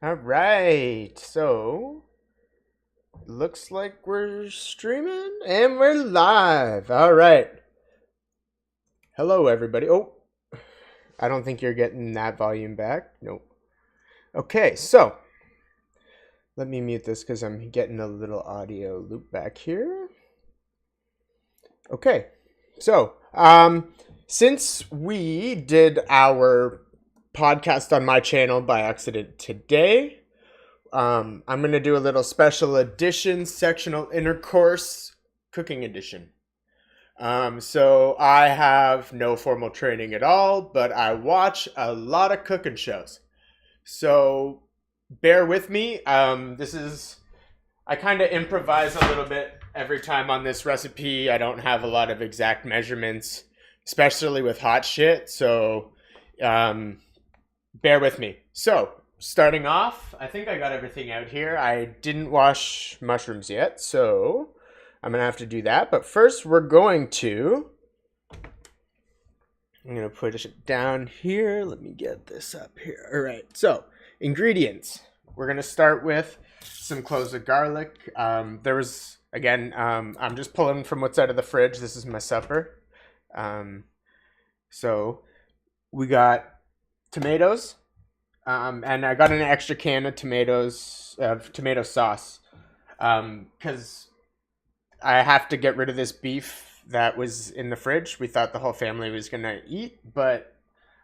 All right. So, looks like we're streaming and we're live. All right. Hello, everybody. Oh, I don't think you're getting that volume back. Nope. Okay, so let me mute this because I'm getting a little audio loop back here. Okay, so since we did our podcast on my channel by accident today, I'm going to do a little special edition sectional intercourse cooking edition. So I have no formal training at all, but I watch a lot of cooking shows. So bear with me. I kind of improvise a little bit every time on this recipe. I don't have a lot of exact measurements, especially with hot shit. So um, bear with me. So starting off, I think I got everything out here. I didn't wash mushrooms yet, so I'm gonna have to do that. But first, I'm gonna put it down here. Let me get this up here. All right. So ingredients. We're gonna start with some cloves of garlic. I'm just pulling from what's out of the fridge. This is my supper. So we got tomatoes. And I got an extra can of tomato sauce, because I have to get rid of this beef that was in the fridge. We thought the whole family was gonna eat, but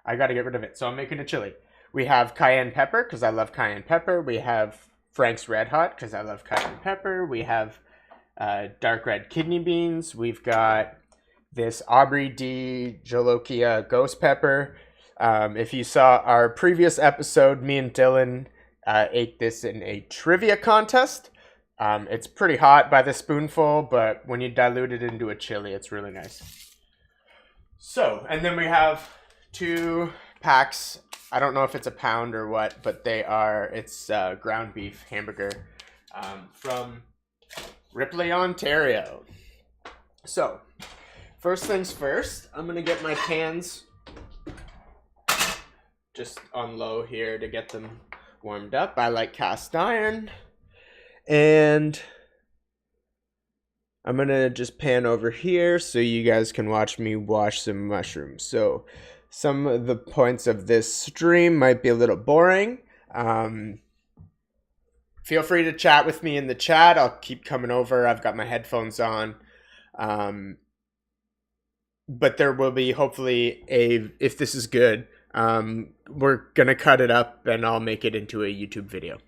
I got to get rid of it. So I'm making a chili. We have cayenne pepper because I love cayenne pepper. We have Frank's Red Hot because I love cayenne pepper. We have dark red kidney beans. We've got this Aubrey D. Jolokia ghost pepper. If you saw our previous episode, me and Dylan ate this in a trivia contest. It's pretty hot by the spoonful, but when you dilute it into a chili, it's really nice. So, and then we have 2 packs. I don't know if it's a pound or what, but it's ground beef hamburger from Ripley, Ontario. So, first things first, I'm going to get my pans just on low here to get them warmed up. I like cast iron. And I'm going to just pan over here so you guys can watch me wash some mushrooms. So some of the points of this stream might be a little boring. Feel free to chat with me in the chat. I'll keep coming over. I've got my headphones on. But there will be hopefully if this is good, we're going to cut it up and I'll make it into a YouTube video.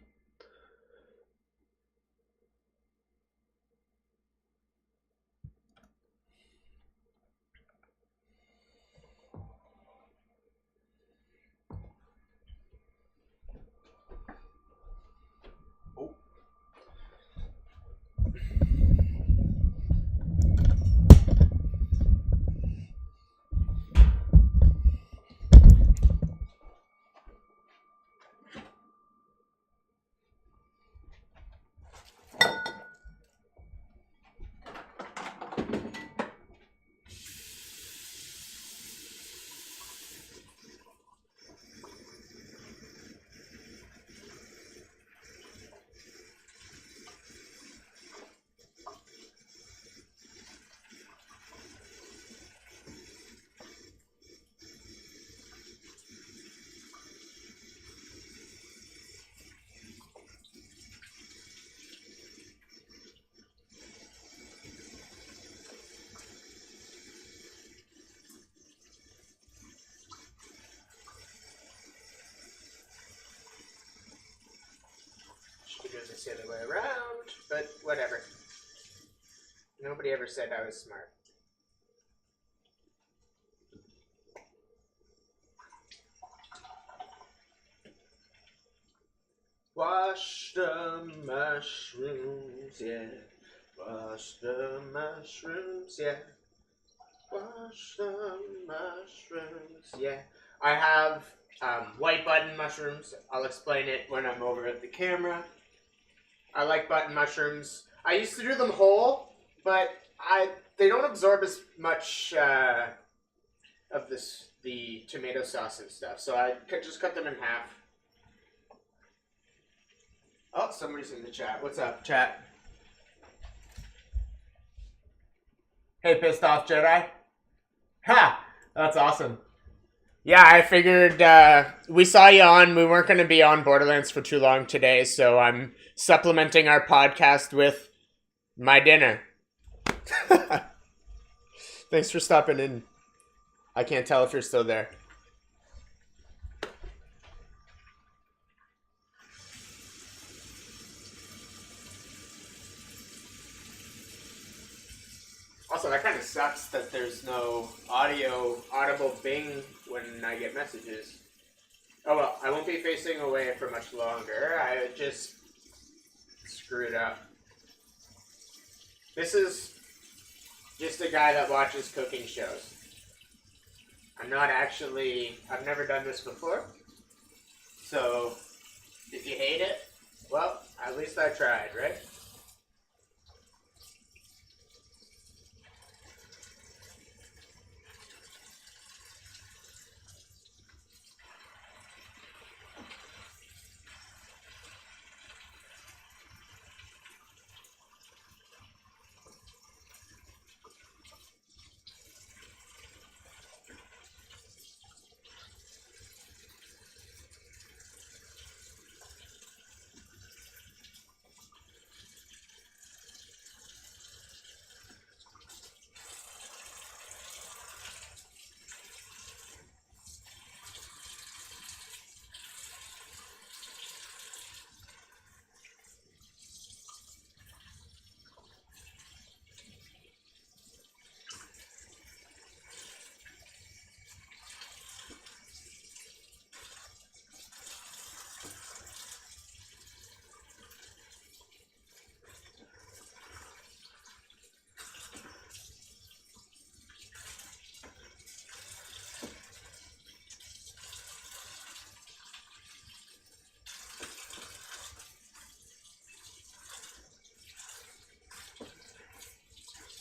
Should do this the other way around, but whatever. Nobody ever said I was smart. Wash the mushrooms, yeah. Wash the mushrooms, yeah. Wash the mushrooms, yeah. I have white button mushrooms. I'll explain it when I'm over at the camera. I like button mushrooms. I used to do them whole, but they don't absorb as much of the tomato sauce and stuff. So I could just cut them in half. Oh, somebody's in the chat. What's up, chat? Hey, pissed off Jedi. Ha! That's awesome. Yeah, I figured we saw you on. We weren't going to be on Borderlands for too long today, so I'm supplementing our podcast with my dinner. Thanks for stopping in. I can't tell if you're still there. Also, that kind of sucks that there's no audible bing when I get messages. Oh well, I won't be facing away for much longer. I just screwed up. This is just a guy that watches cooking shows. I've never done this before. So, if you hate it, well, at least I tried, right?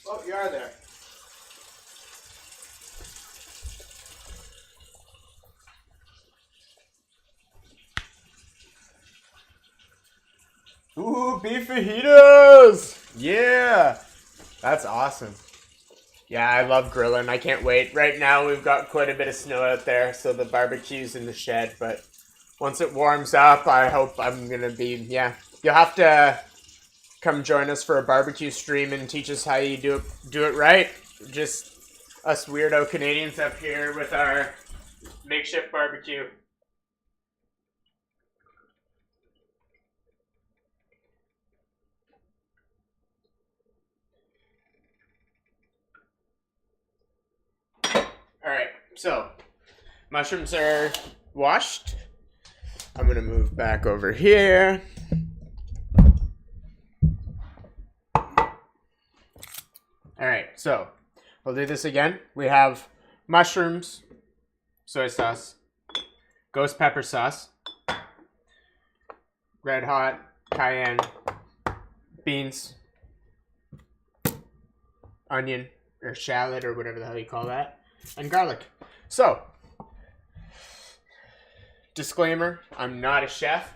Oh, you are there. Ooh, beef fajitas! Yeah! That's awesome. Yeah, I love grilling. I can't wait. Right now, we've got quite a bit of snow out there, so the barbecue's in the shed, but once it warms up, I hope I'm gonna be, yeah. You'll have to come join us for a barbecue stream and teach us how you do it right. Just us weirdo Canadians up here with our makeshift barbecue. Alright, so mushrooms are washed. I'm gonna move back over here. Alright, so we'll do this again. We have mushrooms, soy sauce, ghost pepper sauce, red hot, cayenne, beans, onion, or shallot, or whatever the hell you call that, and garlic. So, disclaimer, I'm not a chef.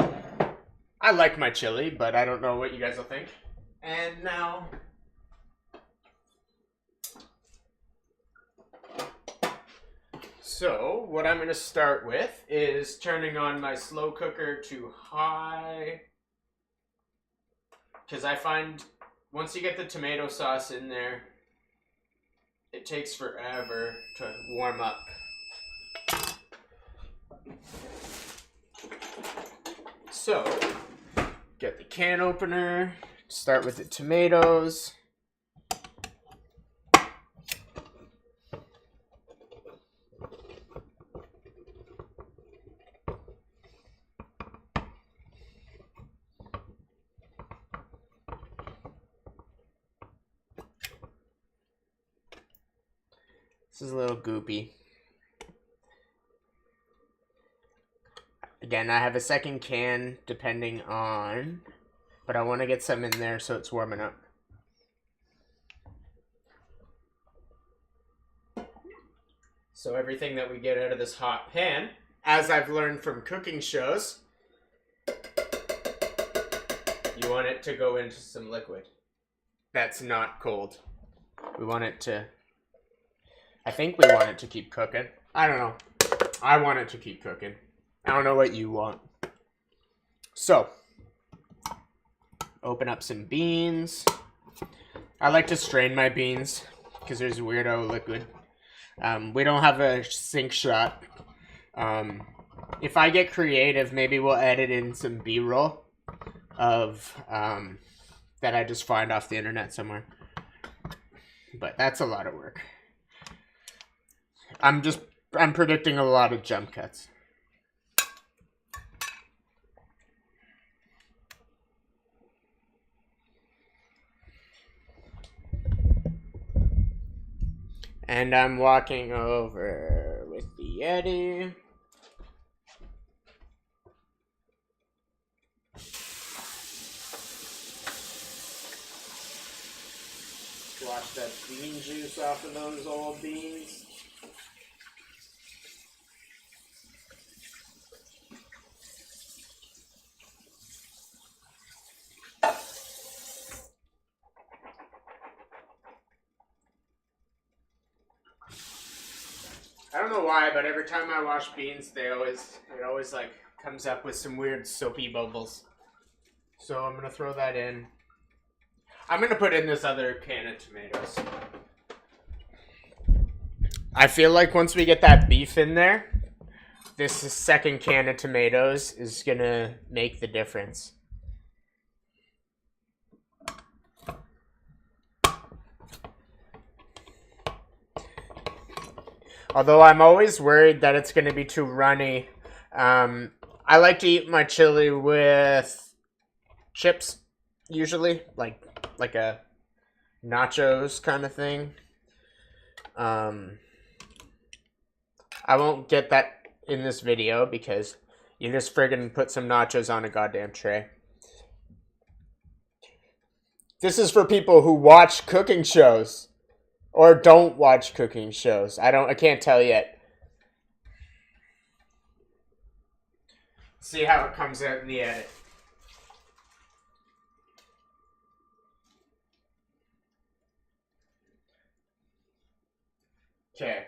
I like my chili, but I don't know what you guys will think. And now, so what I'm going to start with is turning on my slow cooker to high, because I find once you get the tomato sauce in there, it takes forever to warm up. So, get the can opener, start with the tomatoes. This is a little goopy. Again, I have a second can depending on, but I want to get some in there so it's warming up. So everything that we get out of this hot pan, as I've learned from cooking shows, You want it to go into some liquid that's not cold. We want it to... I think we want it to keep cooking. I don't know. I want it to keep cooking. I don't know what you want. So, open up some beans. I like to strain my beans because there's weirdo liquid. We don't have a sink shot. If I get creative, maybe we'll edit in some B-roll of that I just find off the internet somewhere. But that's a lot of work. I'm predicting a lot of jump cuts. And I'm walking over with the Yeti. Wash that bean juice off of those old beans. I don't know why, but every time I wash beans, it always like comes up with some weird soapy bubbles. So I'm gonna throw that in. I'm gonna put in this other can of tomatoes. I feel like once we get that beef in there, this second can of tomatoes is gonna make the difference. Although I'm always worried that it's gonna be too runny. I like to eat my chili with chips, usually, like a nachos kind of thing. I won't get that in this video because you just friggin' put some nachos on a goddamn tray. This is for people who watch cooking shows or don't watch cooking shows. I can't tell yet. See how it comes out in the edit. Okay,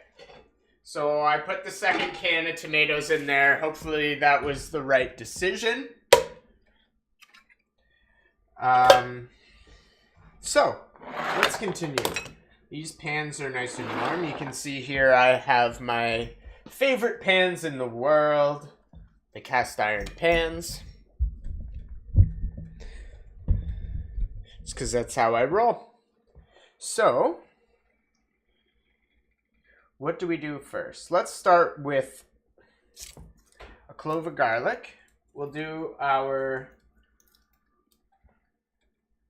so I put the second can of tomatoes in there. Hopefully that was the right decision. So, let's continue. These pans are nice and warm. You can see here I have my favorite pans in the world. The cast iron pans. It's because that's how I roll. So, what do we do first? Let's start with a clove of garlic. We'll do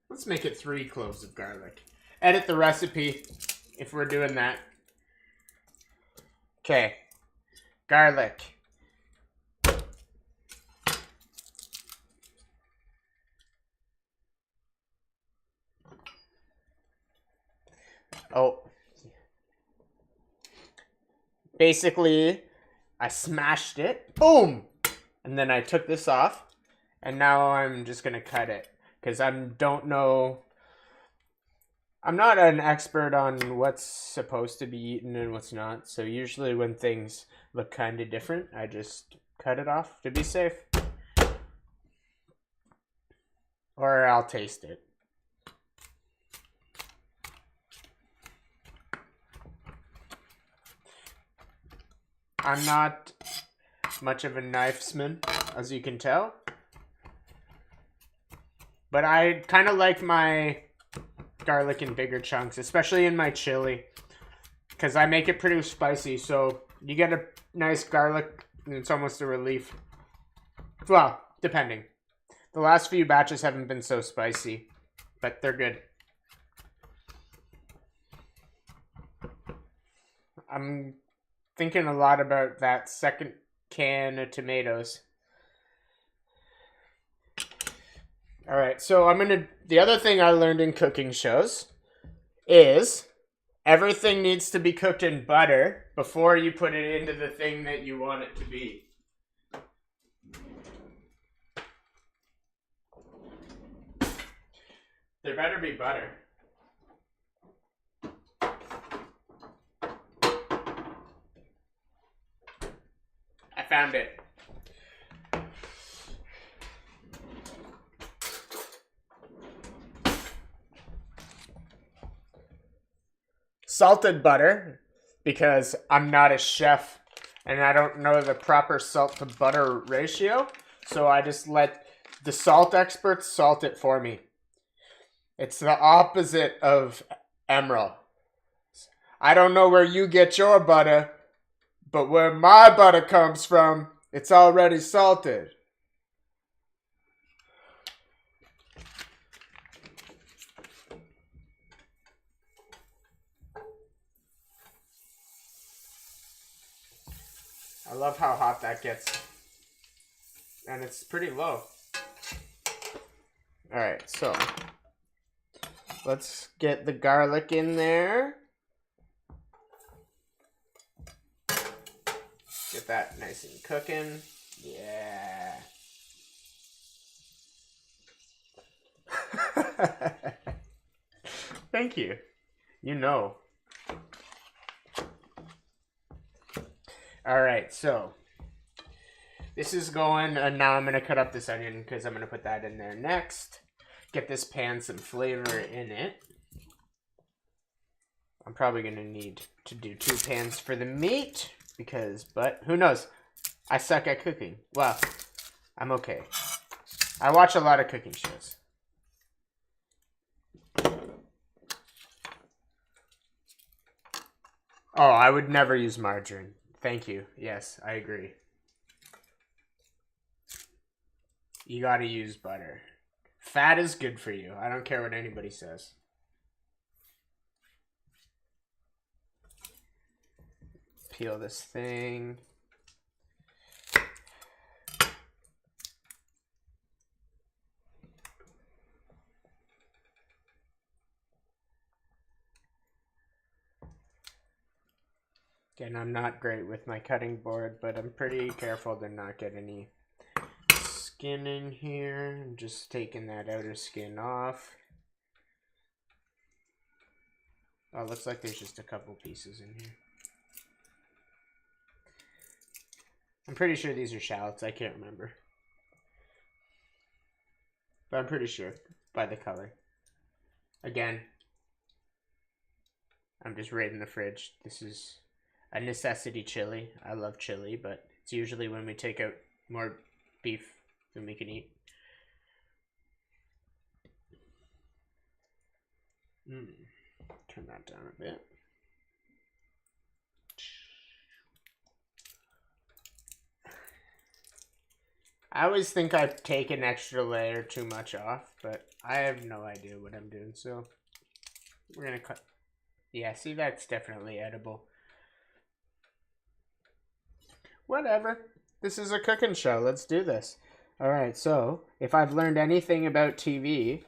let's make it 3 cloves of garlic. Edit the recipe if we're doing that. Okay. Garlic. Oh. Basically, I smashed it. Boom! And then I took this off. And now I'm just going to cut it. Because I'm not an expert on what's supposed to be eaten and what's not. So usually when things look kind of different, I just cut it off to be safe. Or I'll taste it. I'm not much of a knifesman, as you can tell. But I kind of like my garlic in bigger chunks, especially in my chili. Because I make it pretty spicy, so you get a nice garlic, and it's almost a relief. Well, depending. The last few batches haven't been so spicy, but they're good. I'm thinking a lot about that second can of tomatoes. All right, so the other thing I learned in cooking shows is everything needs to be cooked in butter before you put it into the thing that you want it to be. There better be butter. I found it. Salted butter, because I'm not a chef and I don't know the proper salt to butter ratio, so I just let the salt experts salt it for me. It's the opposite of Emerald. I don't know where you get your butter, but where my butter comes from, it's already salted. I love how hot that gets. And it's pretty low. Alright, so let's get the garlic in there. Get that nice and cooking. Yeah. Thank you. You know. Alright, so this is going, and now I'm going to cut up this onion because I'm going to put that in there next. Get this pan some flavor in it. I'm probably going to need to do 2 pans for the meat because, but who knows? I suck at cooking. Well, I'm okay. I watch a lot of cooking shows. Oh, I would never use margarine. Thank you. Yes, I agree. You gotta use butter. Fat is good for you. I don't care what anybody says. Peel this thing. Again, I'm not great with my cutting board, but I'm pretty careful to not get any skin in here. I'm just taking that outer skin off. Oh, it looks like there's just a couple pieces in here. I'm pretty sure these are shallots. I can't remember. But I'm pretty sure by the color. Again, I'm just raiding the fridge. This is a necessity chili. I love chili, but it's usually when we take out more beef than we can eat. Turn that down a bit. I always think I take an extra layer too much off, but I have no idea what I'm doing, so we're gonna cut. Yeah, see, that's definitely edible. Whatever. This is a cooking show. Let's do this. Alright, so if I've learned anything about TV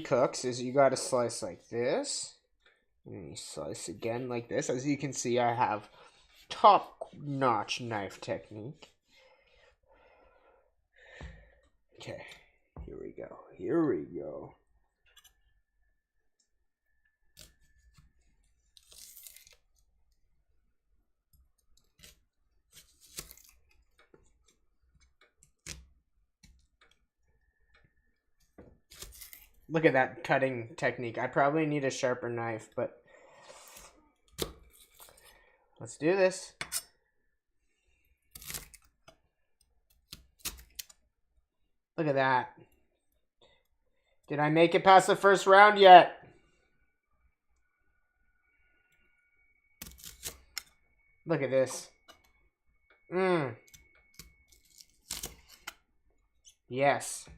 cooks is you gotta slice like this. And you slice again like this. As you can see, I have top-notch knife technique. Okay, here we go. Here we go. Look at that cutting technique. I probably need a sharper knife, but let's do this. Look at that. Did I make it past the first round yet? Look at this. Yes.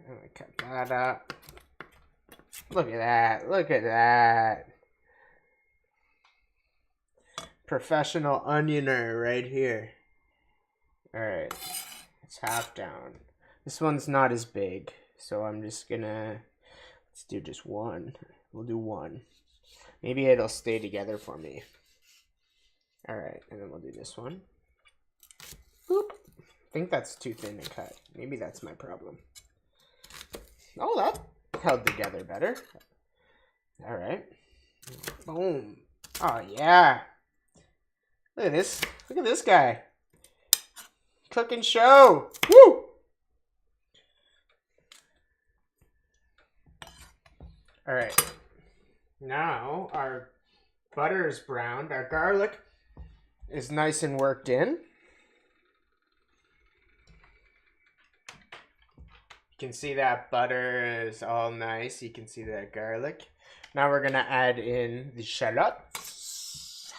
I'm gonna cut that up. Look at that. Look at that. Professional onioner right here. Alright. It's half down. This one's not as big, so I'm just gonna... Let's do just one. We'll do one. Maybe it'll stay together for me. Alright, and then we'll do this one. Boop. I think that's too thin to cut. Maybe that's my problem. Oh, that held together better. All right. Boom. Oh, yeah. Look at this. Look at this guy. Cook and show. Woo! All right. Now our butter is browned. Our garlic is nice and worked in. You can see that butter is all nice. You can see that garlic. Now we're going to add in the shallots.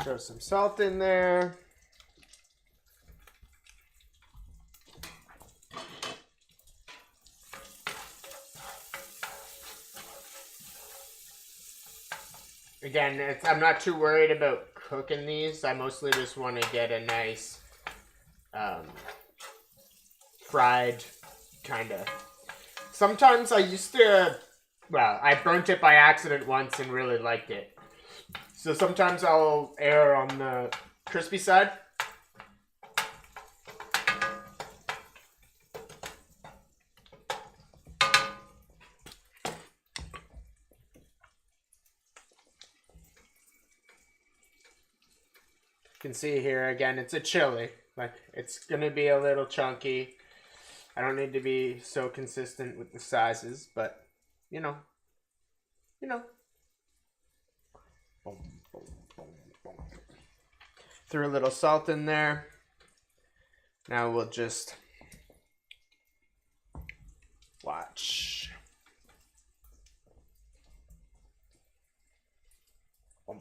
Throw some salt in there. Again, I'm not too worried about cooking these. I mostly just want to get a nice fried kind of. Sometimes I used to, well, I burnt it by accident once and really liked it. So sometimes I'll err on the crispy side. You can see here again, it's a chili. Like, it's gonna be a little chunky. I don't need to be so consistent with the sizes, but you know. Boom, boom, boom, boom. Threw a little salt in there. Now we'll just watch. Boom.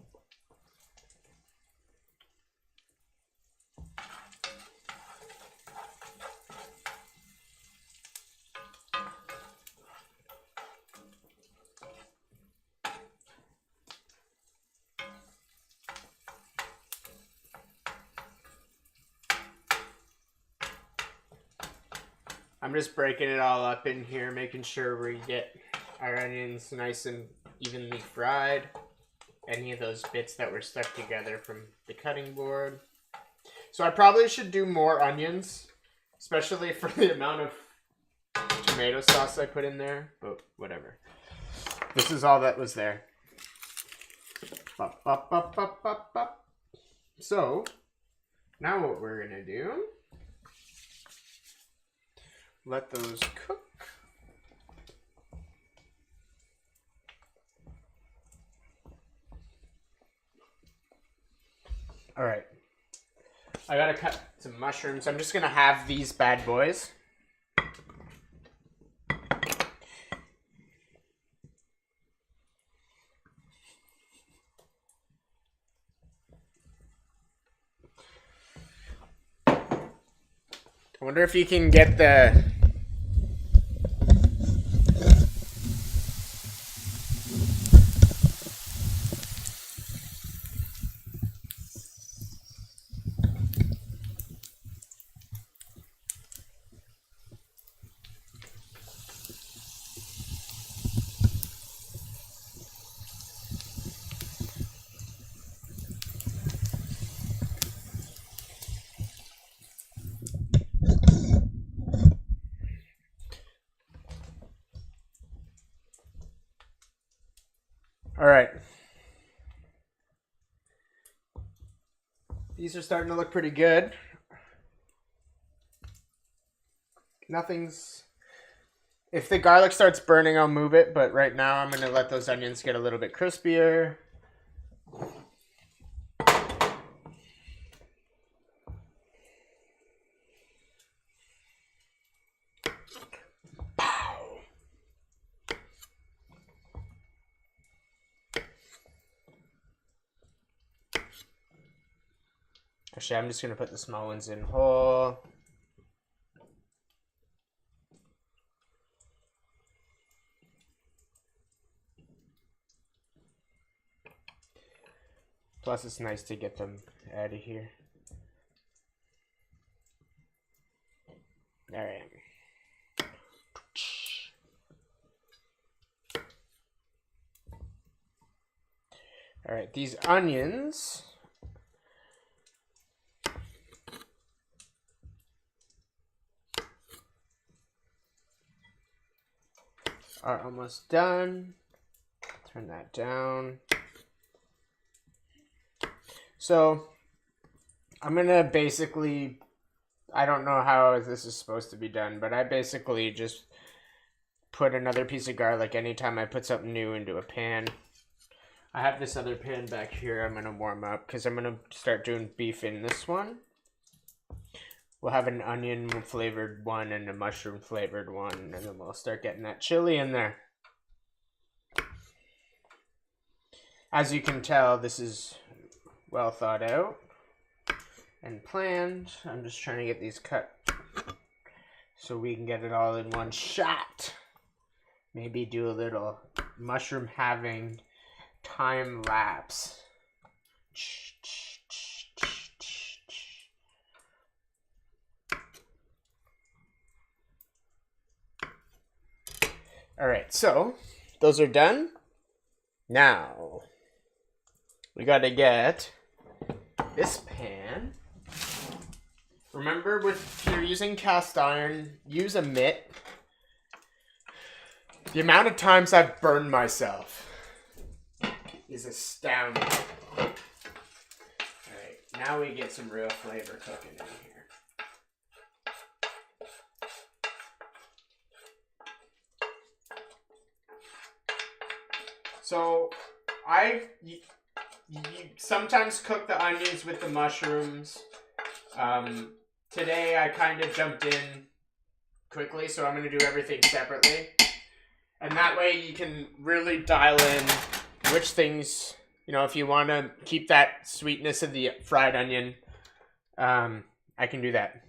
I'm just breaking it all up in here, making sure we get our onions nice and evenly fried. Any of those bits that were stuck together from the cutting board. So I probably should do more onions, especially for the amount of tomato sauce I put in there, but whatever. This is all that was there. So, now what we're gonna do, let those cook. All right. I gotta cut some mushrooms. I'm just gonna have these bad boys. I wonder if you can get the... All right. These are starting to look pretty good. Nothing's... If the garlic starts burning, I'll move it, but right now I'm going to let those onions get a little bit crispier. Actually, I'm just going to put the small ones in whole. Plus, it's nice to get them out of here. All right. All right, these onions are almost done. Turn that down. So I'm gonna basically, I don't know how this is supposed to be done, but I basically just put another piece of garlic anytime I put something new into a pan. I have this other pan back here I'm gonna warm up because I'm gonna start doing beef in this one. We'll have an onion flavored one and a mushroom flavored one, and then we'll start getting that chili in there. As you can tell, this is well thought out and planned. I'm just trying to get these cut so we can get it all in one shot. Maybe do a little mushroom having time lapse. All right, so those are done. Now we got to get this pan. Remember, if you're using cast iron, use a mitt. The amount of times I've burned myself is astounding. Alright, now we get some real flavor cooking in here. So, you sometimes cook the onions with the mushrooms. Today I kind of jumped in quickly, so I'm going to do everything separately. And that way you can really dial in which things, if you want to keep that sweetness of the fried onion, I can do that.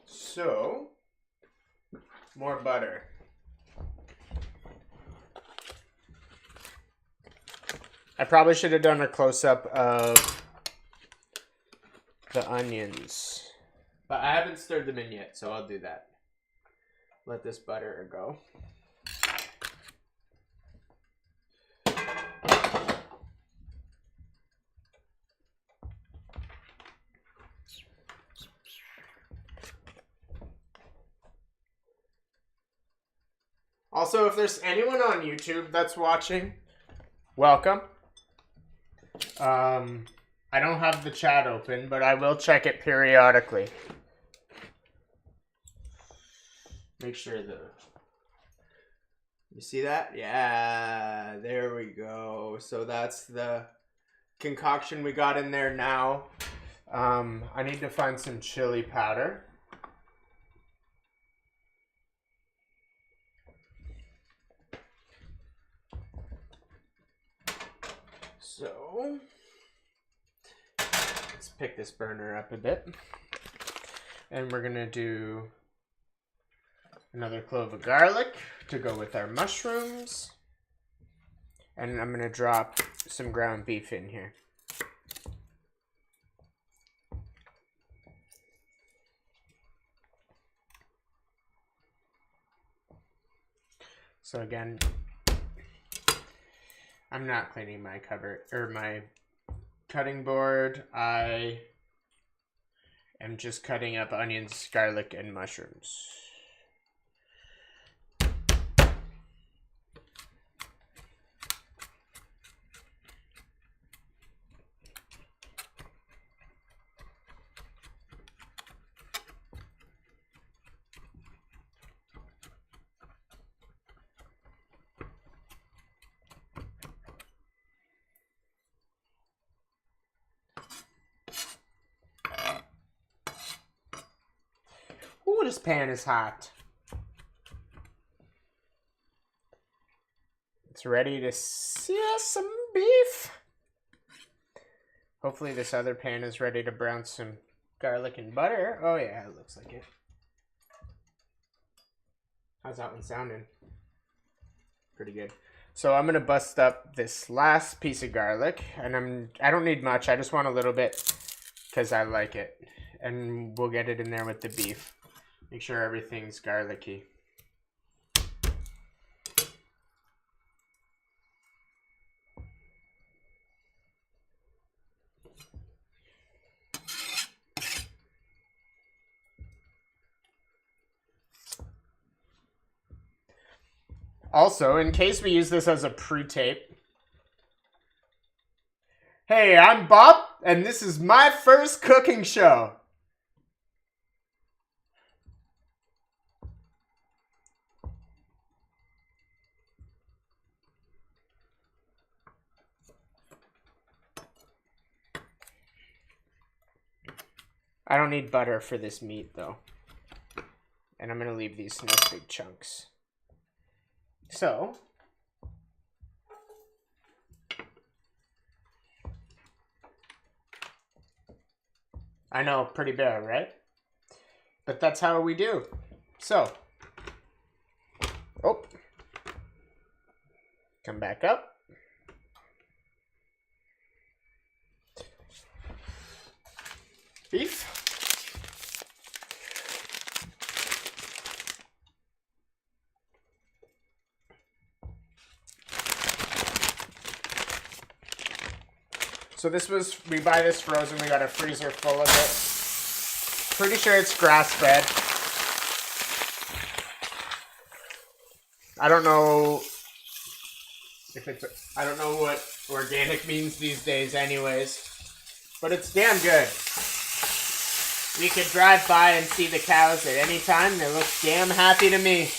So, more butter. I probably should have done a close-up of the onions. But I haven't stirred them in yet, so I'll do that. Let this butter go. Also, if there's anyone on YouTube that's watching, welcome. I don't have the chat open, but I will check it periodically. Make sure you see that? Yeah, there we go. So that's the concoction we got in there now. I need to find some chili powder. So let's pick this burner up a bit. And we're gonna do another clove of garlic to go with our mushrooms. And I'm gonna drop some ground beef in here. So again, I'm not cleaning my my cutting board. I am just cutting up onions, garlic, and mushrooms. Ooh, this pan is hot. It's ready to sear some beef. Hopefully this other pan is ready to brown some garlic and butter. Oh yeah, it looks like it. How's that one sounding? Pretty good. So I'm gonna bust up this last piece of garlic, and I don't need much. I just want a little bit because I like it, and we'll get it in there with the beef. Make sure everything's garlicky. Also, in case we use this as a pre-tape, hey, I'm Bob, and this is my first cooking show. I don't need butter for this meat, though. And I'm going to leave these nice big chunks. So, I know, pretty bare, right? But that's how we do. So, oh, come back up. Beef. So this was, we buy this frozen, we got a freezer full of it. Pretty sure it's grass-fed. I don't know if it's, I don't know what organic means these days anyways, but it's damn good. We could drive by and see the cows at any time. They look damn happy to me.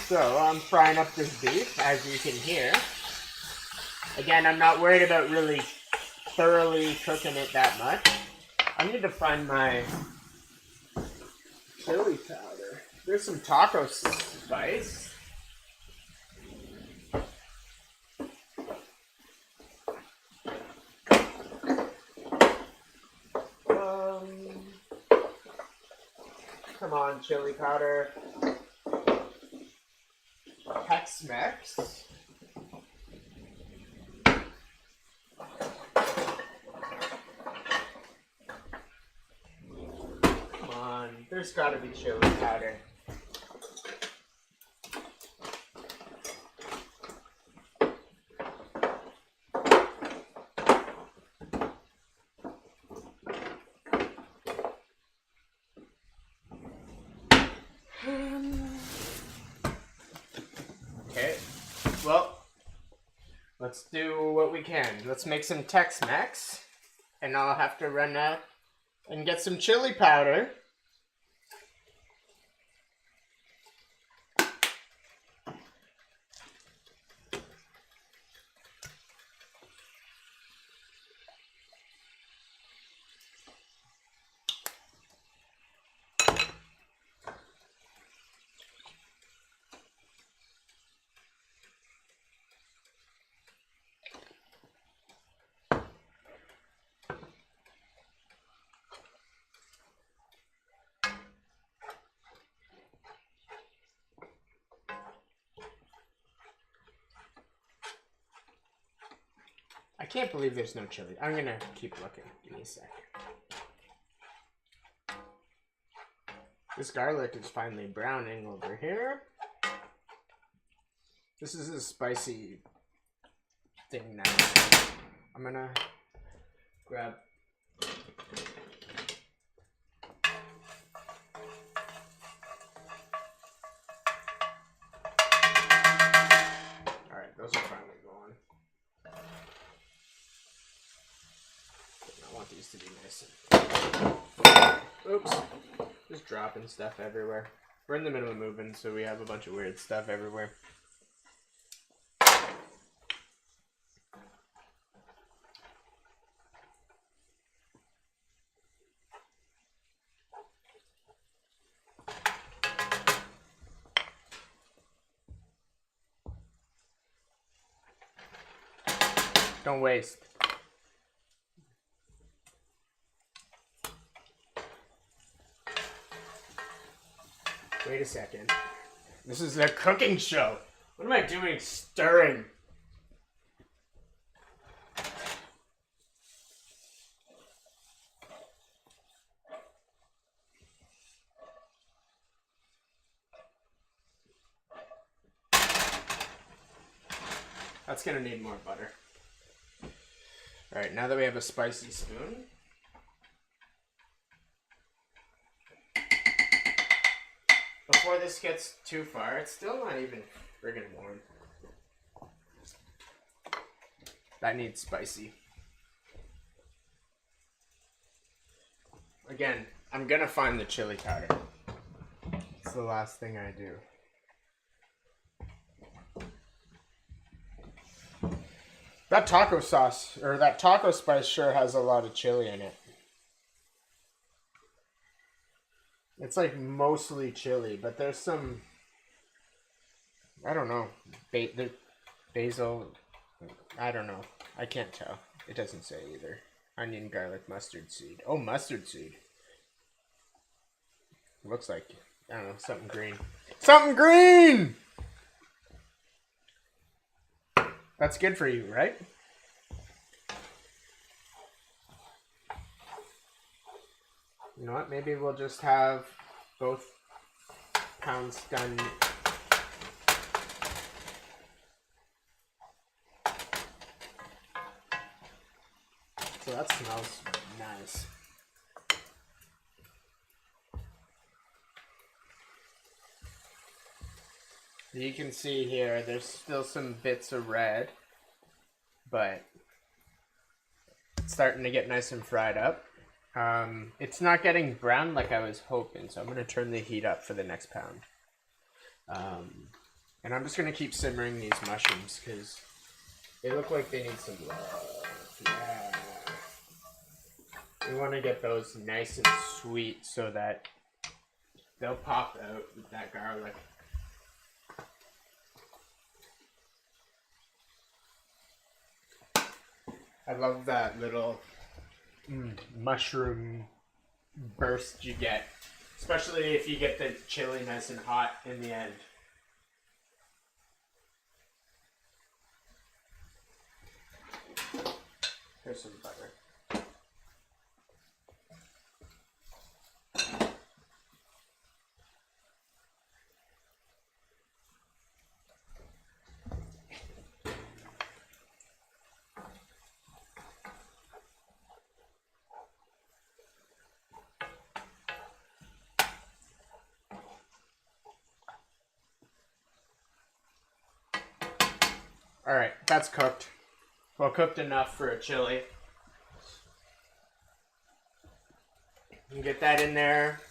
So I'm frying up this beef, as you can hear. Again, I'm not worried about really thoroughly cooking it that much. I need to find my chili powder. There's some taco spice. Come on, chili powder. Tex-Mex. Come on, there's gotta be chili powder. Okay, well, let's do what we can. Let's make some Tex-Mex, and I'll have to run out and get some chili powder. I can't believe there's no chili. I'm gonna keep looking. Give me a sec. This garlic is finally browning over here. This is a spicy thing now. I'm gonna grab. Alright, those are finally going. I want these to be nice. Oops. Just dropping stuff everywhere. We're in the middle of moving, so we have a bunch of weird stuff everywhere. Don't waste. Wait a second. This is a cooking show. What am I doing stirring? That's gonna need more butter. Alright, now that we have a spicy spoon. Before this gets too far, it's still not even friggin' warm. That needs spicy. Again, I'm gonna find the chili powder. It's the last thing I do. That taco sauce, or that taco spice sure has a lot of chili in it. It's like mostly chili, but there's some, I don't know, basil, I don't know. I can't tell. It doesn't say either. Onion, garlic, mustard seed. Oh, mustard seed. Looks like, I don't know, something green. Something green! That's good for you, right? You know what? Maybe we'll just have both pounds done. So that smells nice. You can see here, there's still some bits of red, but it's starting to get nice and fried up. It's not getting brown like I was hoping, so I'm going to turn the heat up for the next pound. And I'm just going to keep simmering these mushrooms because they look like they need some love. Yeah. We want to get those nice and sweet so that they'll pop out with that garlic. I love that little mushroom burst you get, especially if you get the chili nice and hot in the end. Here's some butter. Alright, that's cooked. Well, cooked enough for a chili. You get that in there.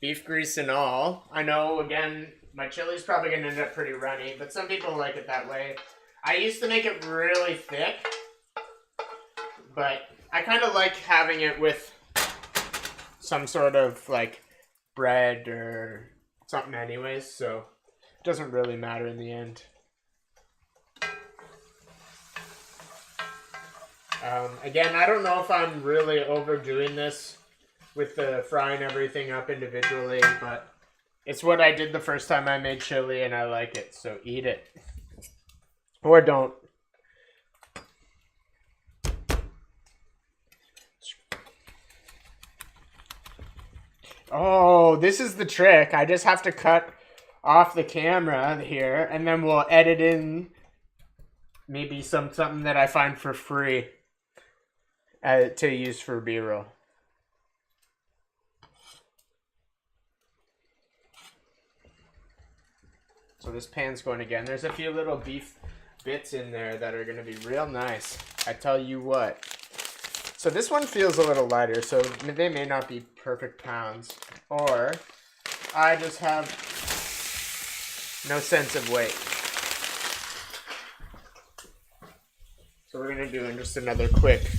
Beef grease and all. I know, again, my chili's probably going to end up pretty runny, but some people like it that way. I used to make it really thick, but I kind of like having it with some sort of, like, bread or something anyways, so it doesn't really matter in the end. Again, I don't know if I'm really overdoing this with the frying everything up individually, but it's what I did the first time I made chili and I like it, so eat it. Or don't. Oh, this is the trick. I just have to cut off the camera here and then we'll edit in maybe something that I find for free to use for B-roll. So this pan's going again. There's a few little beef bits in there that are going to be real nice. I tell you what. So this one feels a little lighter, so they may not be perfect pounds. Or I just have no sense of weight. So we're going to do just another quick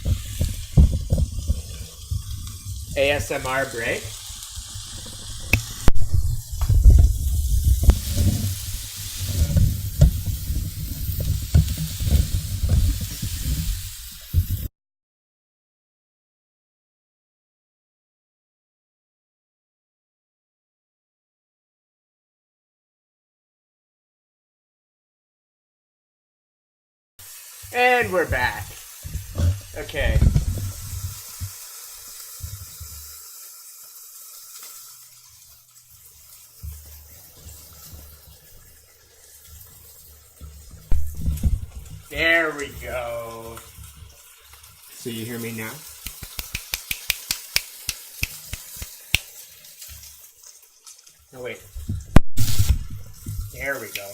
ASMR break. And we're back. Okay. There we go. So you hear me now? Oh, wait. There we go.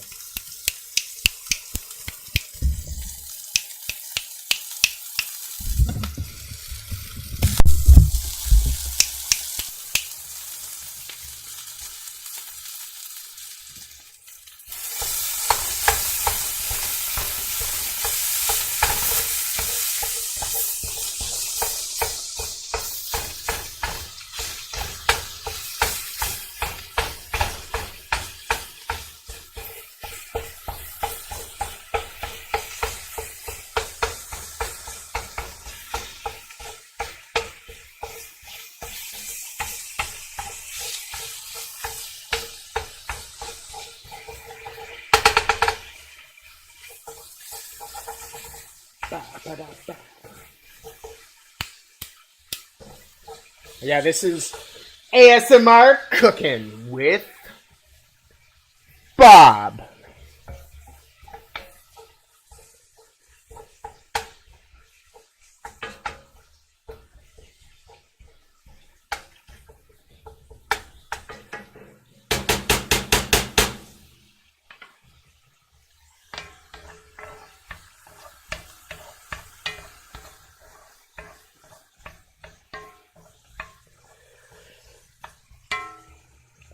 Yeah, this is ASMR Cooking with Bob.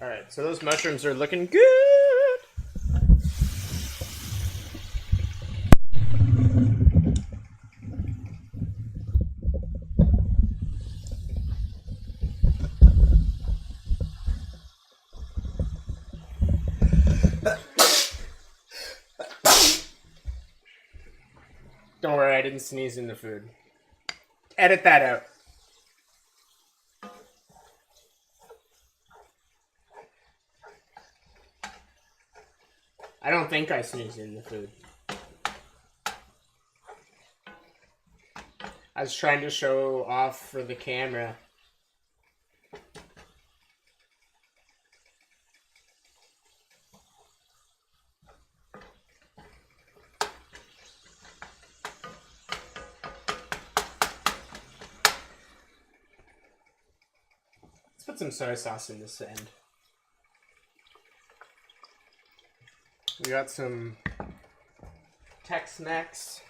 Alright, so those mushrooms are looking good. Don't worry, I didn't sneeze in the food. Edit that out. I don't think I sneezed in the food. I was trying to show off for the camera. Let's put some soy sauce in this end. We got some Tex-Mex.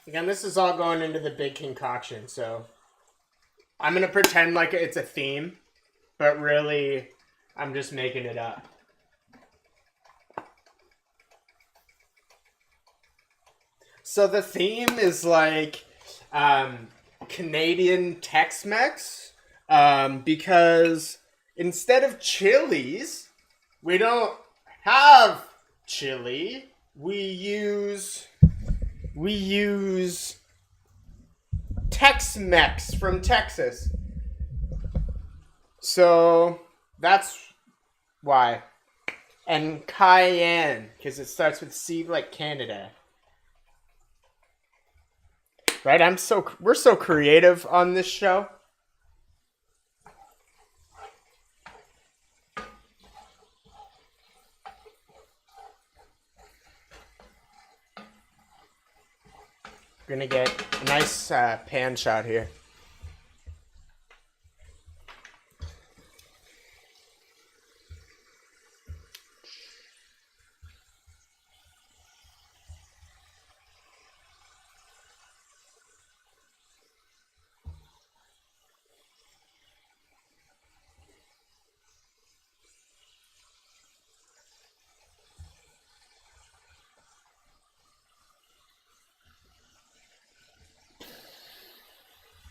Again, this is all going into the big concoction, so I'm going to pretend like it's a theme, but really, I'm just making it up. So the theme is like Canadian Tex-Mex, because instead of chilies, we don't have chili. We use Tex-Mex from Texas. So that's why. And cayenne, because it starts with C like Canada. Right? We're so creative on this show. We're gonna get a nice pan shot here.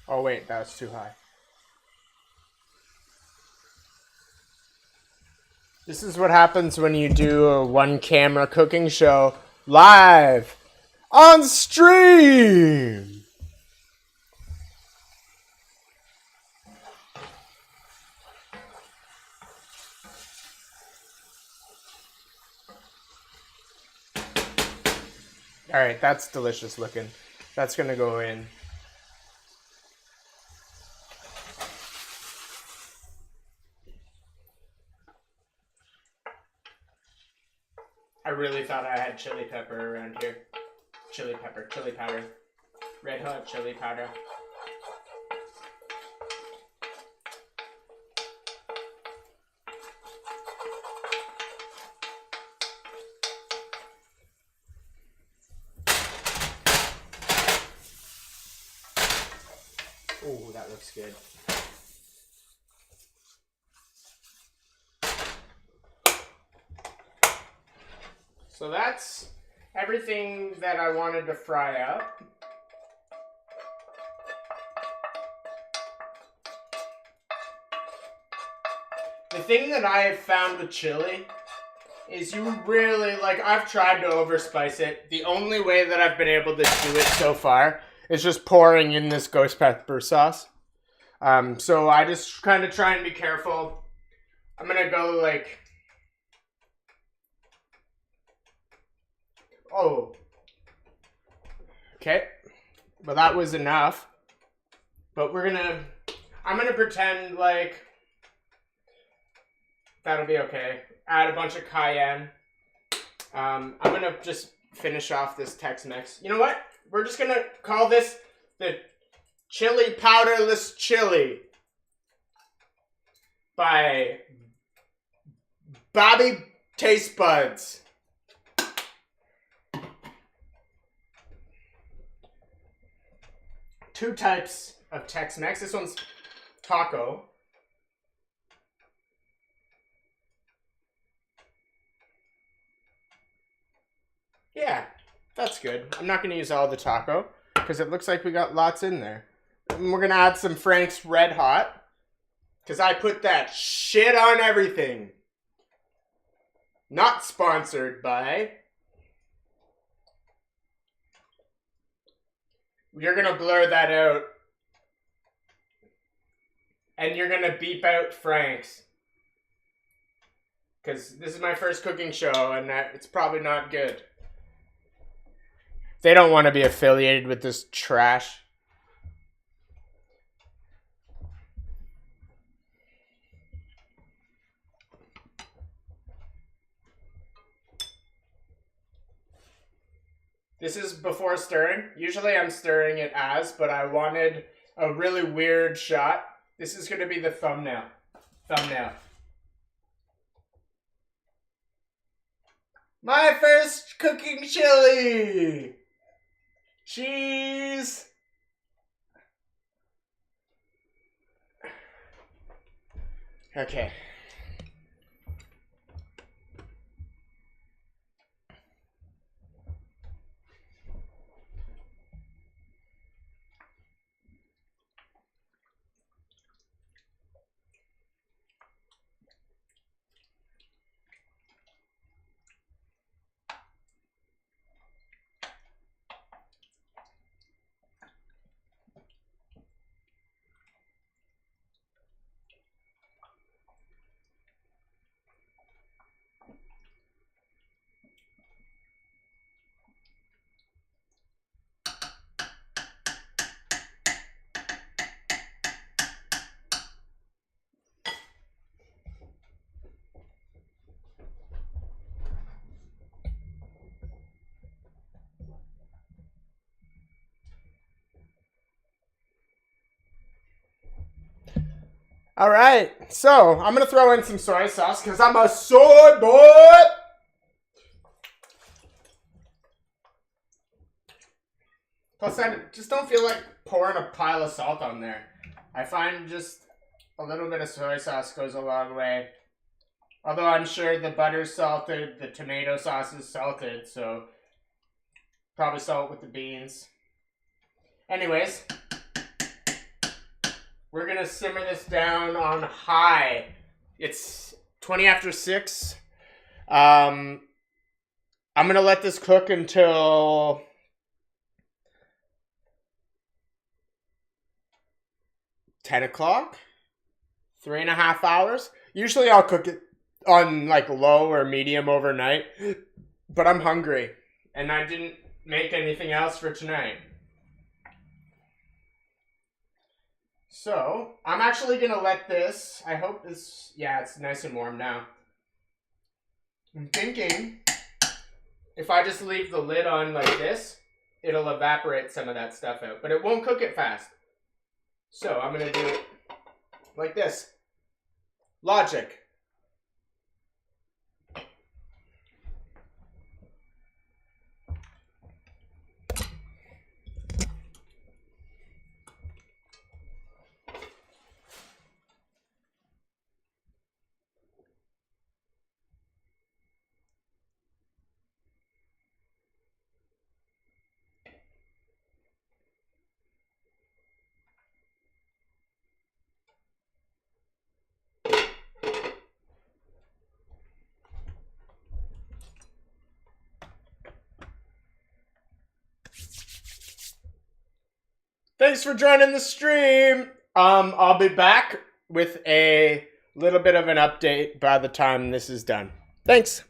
Oh wait, that was too high. This is what happens when you do a one-camera cooking show live on stream. All right, that's delicious looking. That's gonna go in. I really thought I had chili pepper around here. Chili pepper, chili powder. Red Hot chili powder. Oh, that looks good. So that's everything that I wanted to fry up. The thing that I have found with chili is you really, like, I've tried to overspice it. The only way that I've been able to do it so far is just pouring in this ghost pepper sauce. So I just kind of try and be careful. I'm gonna go like, oh, okay. Well, that was enough. But I'm gonna pretend like that'll be okay. Add a bunch of cayenne. I'm gonna just finish off this Tex-Mex. You know what? We're just gonna call this the chili powderless chili by Bobby Taste Buds. Two types of Tex-Mex. This one's taco. Yeah, that's good. I'm not going to use all the taco because it looks like we got lots in there. And we're going to add some Frank's Red Hot because I put that shit on everything. Not sponsored by. You're going to blur that out. And you're going to beep out Frank's. Because this is my first cooking show and it's probably not good. They don't want to be affiliated with this trash. This is before stirring. Usually I'm stirring it but I wanted a really weird shot. This is going to be the thumbnail. My first cooking chili! Cheese! Okay. All right, so I'm gonna throw in some soy sauce because I'm a soy boy. Plus, I just don't feel like pouring a pile of salt on there. I find just a little bit of soy sauce goes a long way. Although I'm sure the butter's salted, the tomato sauce is salted, so probably salt with the beans. Anyways. We're going to simmer this down on high. It's 20 after 6. I'm going to let this cook until 10 o'clock. 3.5 hours. Usually I'll cook it on like low or medium overnight. But I'm hungry. And I didn't make anything else for tonight. So, I'm actually gonna let this, I hope this, yeah, it's nice and warm now. I'm thinking, if I just leave the lid on like this, it'll evaporate some of that stuff out, but it won't cook it fast. So, I'm gonna do it like this. Logic. Thanks for joining the stream. I'll be back with a little bit of an update by the time this is done. Thanks.